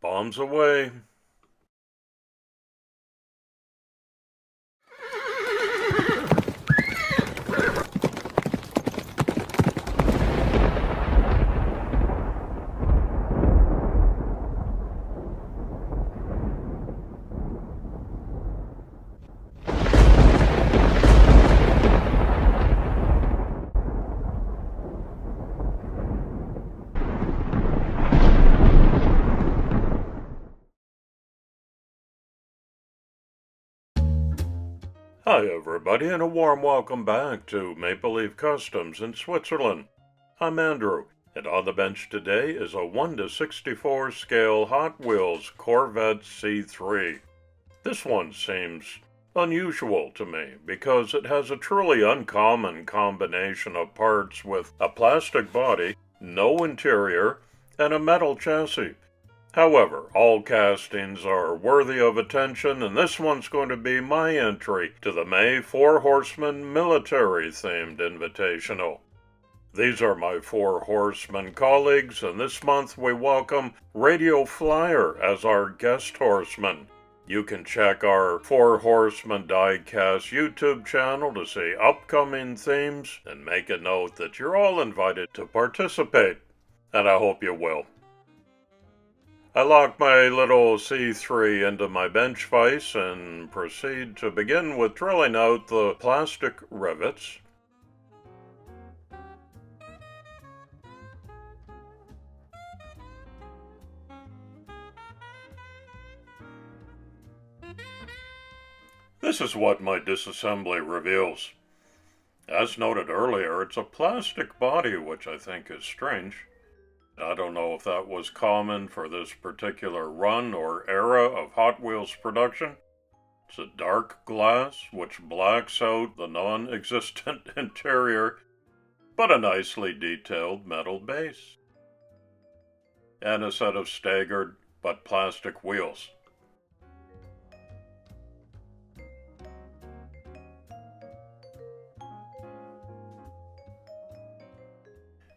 Bombs away. Hi everybody, and a warm welcome back to Maple Leaf Customs in Switzerland. I'm Andrew, and on the bench today is a 1:64 scale Hot Wheels Corvette C3. This one seems unusual to me because it has a truly uncommon combination of parts with a plastic body, no interior, and a metal chassis. However, all castings are worthy of attention, and this one's going to be my entry to the May Four Horsemen military-themed invitational. These are my Four Horsemen colleagues, and this month we welcome Radio Flyer as our guest horseman. You can check our Four Horsemen Diecast YouTube channel to see upcoming themes, and make a note that you're all invited to participate, and I hope you will. I lock my little C3 into my bench vise and proceed to begin with drilling out the plastic rivets. This is what my disassembly reveals. As noted earlier, it's a plastic body, which I think is strange. I don't know if that was common for this particular run or era of Hot Wheels production. It's a dark glass which blacks out the non-existent interior, but a nicely detailed metal base. And a set of staggered but plastic wheels.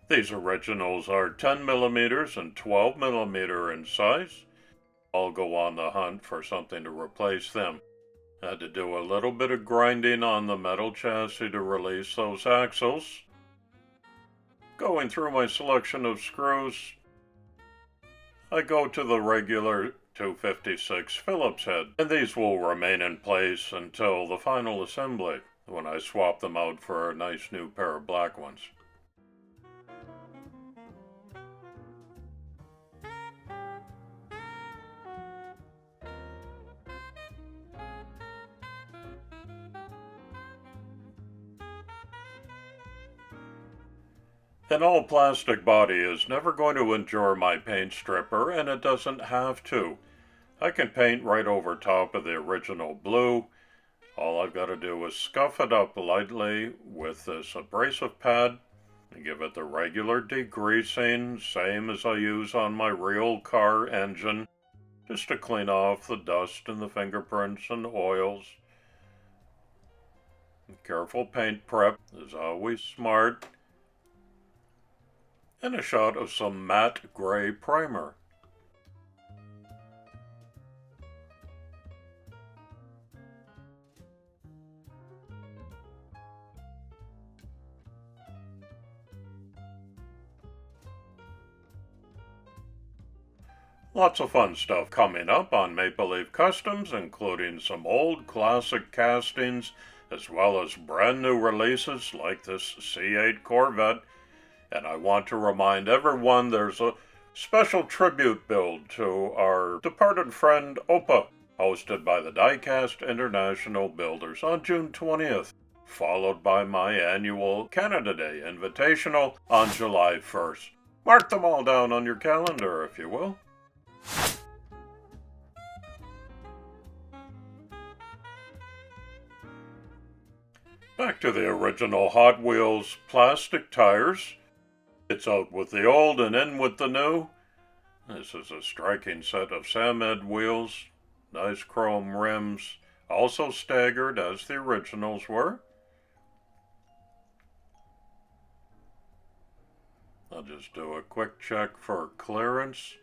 These originals are 10mm and 12mm in size. I'll go on the hunt for something to replace them. Had to do a little bit of grinding on the metal chassis to release those axles. Going through my selection of screws, I go to the regular 256 Phillips head, and these will remain in place until the final assembly, when I swap them out for a nice new pair of black ones. An all-plastic body is never going to endure my paint stripper, and it doesn't have to. I can paint right over top of the original blue. All I've got to do is scuff it up lightly with this abrasive pad and give it the regular degreasing, same as I use on my real car engine, just to clean off the dust and the fingerprints and oils. Careful paint prep is always smart. And a shot of some matte gray primer. Lots of fun stuff coming up on Maple Leaf Customs, including some old classic castings, as well as brand new releases like this C8 Corvette. And I want to remind everyone there's a special tribute build to our departed friend Opa, hosted by the Diecast International Builders on June 20th, followed by my annual Canada Day Invitational on July 1st. Mark them all down on your calendar, if you will. Back to the original Hot Wheels plastic tires. It's out with the old and in with the new. This is a striking set of Samed wheels, nice chrome rims, also staggered as the originals were. I'll just do a quick check for clearance.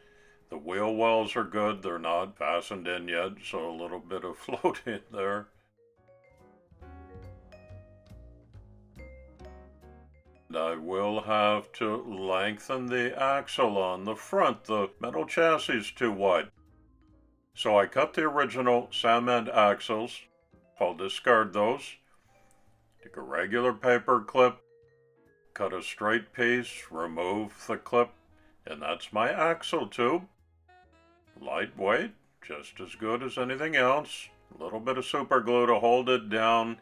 The wheel wells are good, they're not fastened in yet, so a little bit of floating there. And I will have to lengthen the axle on the front. The metal chassis is too wide. So I cut the original Samed axles. I'll discard those. Take a regular paper clip, cut a straight piece, remove the clip, and that's my axle tube. Lightweight, just as good as anything else. A little bit of super glue to hold it down.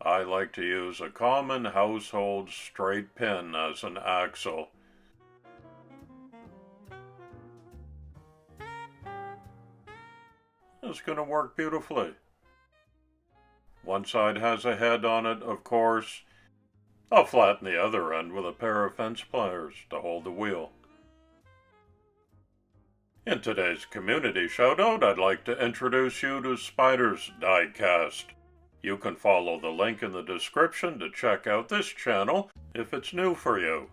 I like to use a common household straight pin as an axle. It's going to work beautifully. One side has a head on it, of course. I'll flatten the other end with a pair of fence pliers to hold the wheel. In today's community shoutout, I'd like to introduce you to Spiders Die-Cast. You can follow the link in the description to check out this channel if it's new for you.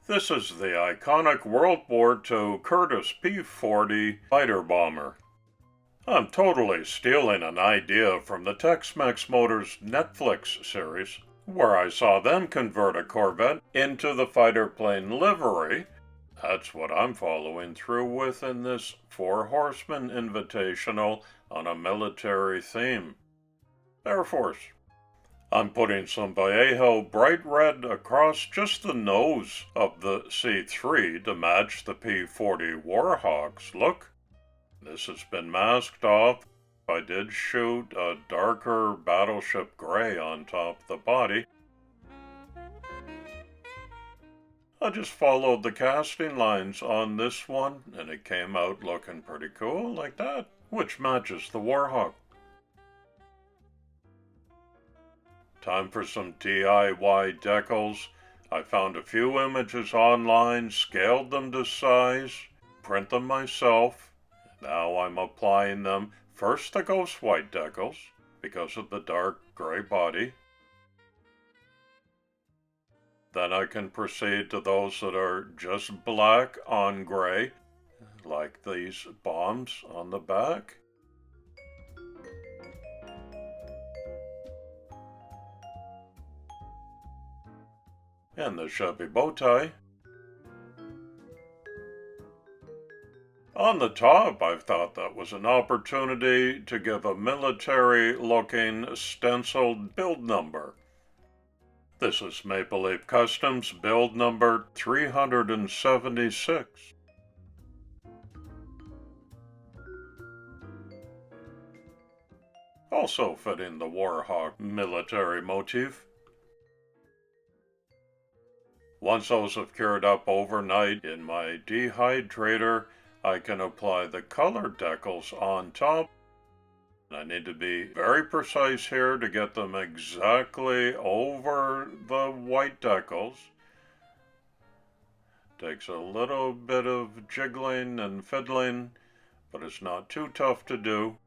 This is the iconic World War II Curtiss P-40 fighter bomber. I'm totally stealing an idea from the TexMex Motors Netflix series, where I saw them convert a Corvette into the fighter plane livery. That's what I'm following through with in this Four Horsemen invitational on a military theme. Air Force. I'm putting some Vallejo bright red across just the nose of the C3 to match the P-40 Warhawk's look. This has been masked off. I did shoot a darker battleship gray on top of the body. I just followed the casting lines on this one, and it came out looking pretty cool like that, which matches the Warhawk. Time for some DIY decals. I found a few images online, scaled them to size, print them myself. Now I'm applying them, first the ghost white decals, because of the dark gray body. Then I can proceed to those that are just black on gray, like these bombs on the back. And the Chevy bow tie. On the top, I thought that was an opportunity to give a military-looking stenciled build number. This is Maple Leaf Customs build number 376. Also fitting the Warhawk military motif. Once those have cured up overnight in my dehydrator, I can apply the colored decals on top. I need to be very precise here to get them exactly over the white decals. Takes a little bit of jiggling and fiddling, but it's not too tough to do.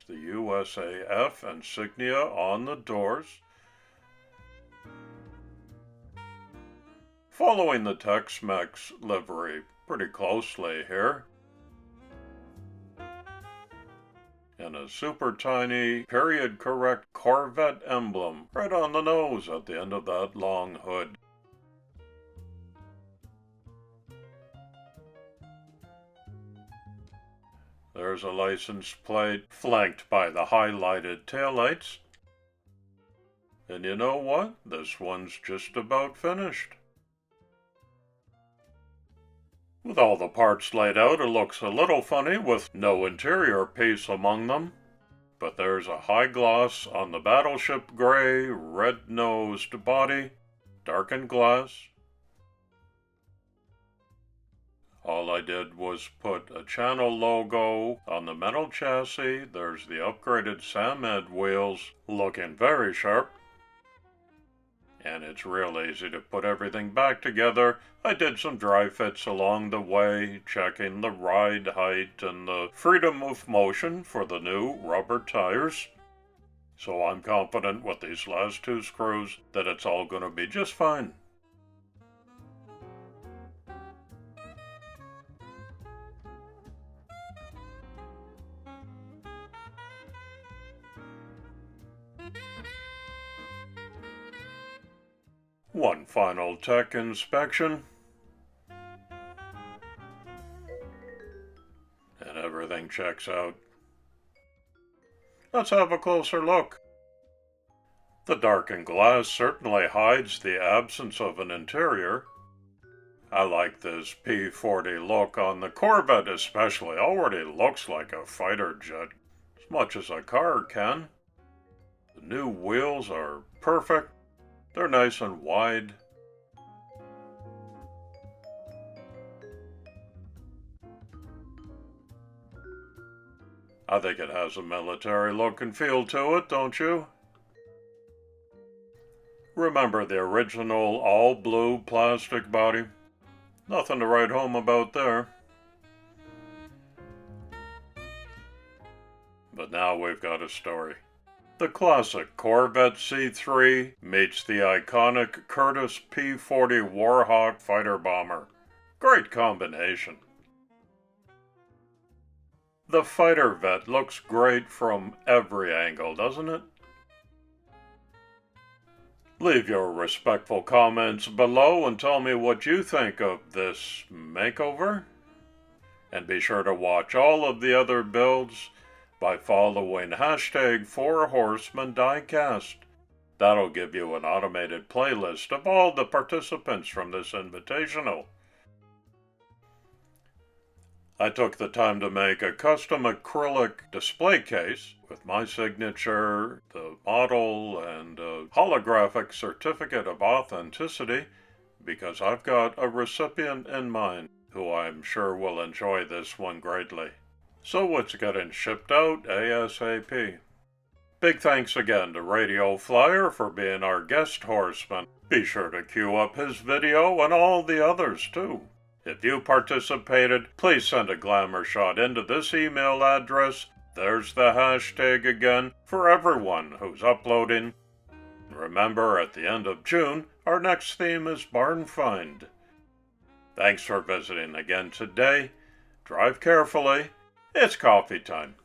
The USAF insignia on the doors. Following the TexMex livery pretty closely here. And a super tiny, period correct Corvette emblem right on the nose at the end of that long hood. There's a license plate flanked by the highlighted taillights. And you know what? This one's just about finished. With all the parts laid out, it looks a little funny with no interior piece among them. But there's a high gloss on the battleship gray, red-nosed body, darkened glass. All I did was put a channel logo on the metal chassis. There's the upgraded Samed wheels, looking very sharp. And it's real easy to put everything back together. I did some dry fits along the way, checking the ride height and the freedom of motion for the new rubber tires. So I'm confident with these last 2 screws that it's all going to be just fine. One final tech inspection, and everything checks out. Let's have a closer look. The darkened glass certainly hides the absence of an interior. I like this P-40 look on the Corvette especially. Already looks like a fighter jet, as much as a car can. The new wheels are perfect. They're nice and wide. I think it has a military look and feel to it, don't you? Remember the original all-blue plastic body? Nothing to write home about there. But now we've got a story. The classic Corvette C3 meets the iconic Curtiss P-40 Warhawk fighter bomber. Great combination. The fighter vet looks great from every angle, doesn't it? Leave your respectful comments below and tell me what you think of this makeover. And be sure to watch all of the other builds by following hashtag 4 Horsemen Diecast. That'll give you an automated playlist of all the participants from this invitational. I took the time to make a custom acrylic display case with my signature, the model, and a holographic certificate of authenticity because I've got a recipient in mind who I'm sure will enjoy this one greatly. So it's getting shipped out ASAP. Big thanks again to Radio Flyer for being our guest horseman. Be sure to queue up his video and all the others too. If you participated, please send a glamour shot into this email address. There's the hashtag again for everyone who's uploading. Remember, at the end of June, our next theme is Barn Find. Thanks for visiting again today. Drive carefully. It's coffee time.